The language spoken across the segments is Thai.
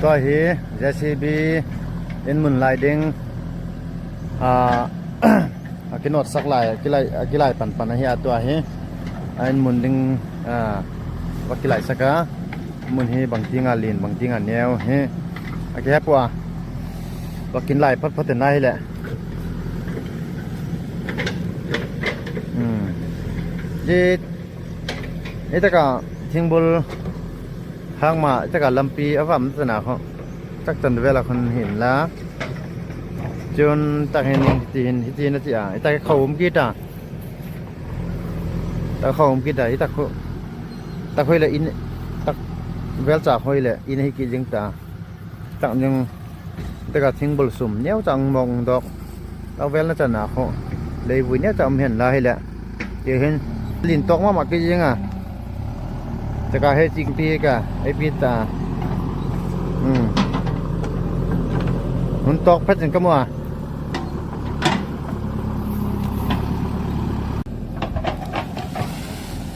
ตัวเฮ JCB เอ็นมุนลายเด้งกินอดสักลายกิลายปันเฮียตัวเฮเอ็นมุนดึงว่ากิลายสักมุนเฮบางทีงานลีนบางทีงานแนวเฮแค่ปัวว่ากินลายพัดแต่ไหนแหละนี่ตะกะทิ้งบุลทางมาตะกะลำปีอวามสนาเขาจักจันเวลาคนเห็นแล้วจนตักเห็นที่นะที่ตะเขาผมคิดตะเขาผมคิดตะคุยเลยอินตะเวลจากคุยเลยอินให้กินยังตักยังตะกะทิ้งบุลสุ่มเนี้ยจังมองดอกเอาเวลน่าจะหนาเขาเลยวันนี้จะเห็นแล้วให้แหละเดี๋ยวเห็นลินตกมากี่ยังจะกะให้จริงปีกะไอปีตาหุ่นตกเพชรจังก็มัว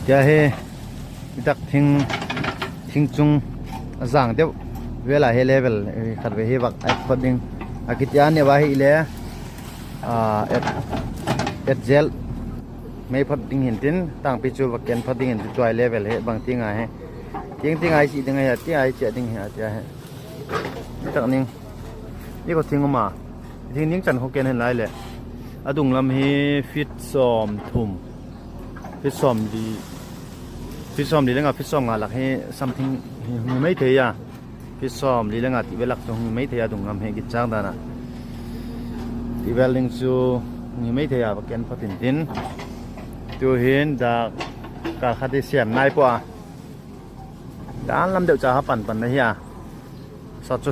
จะให้ตักทิ้งจุงสั่งเดี๋ยวเวลาให้เลเวลขัดไปให้บักไอพอดิ้งอากิจยานเนี่ยว่าให้เลยเอ็ดเจลไม่พอดิ้งเห็นตินตั้งไปจูบักเกนพอดิ้งเห็นตัวเลเวลให้บางที่ไงให้ทิ้งไอสิทิ้งไงที่ไอเจ็ดดิ้งเหรอจะให้ตักนี่ก็ทิ้งออกมาทิ้งจันเขาเกนเห็นไรเลยอดุงลำให้ฟิตซ้อมทุ่มฟิตซ้อมดีแล้วก็ฟิตซ้อมงานหลักให้ something ไม่เทียฟิตซ้อมดีแล้วก็ที่เวลาตรงไม่เทียดุงลำให้กิจจ้างดานะที่เวลาลิงซูไม่เทียบักเกนพอตินตัวเห็นจากการคัดเสียมนายกว่าด้านลำเดียวจะหาปั่นนะเฮียสัตว์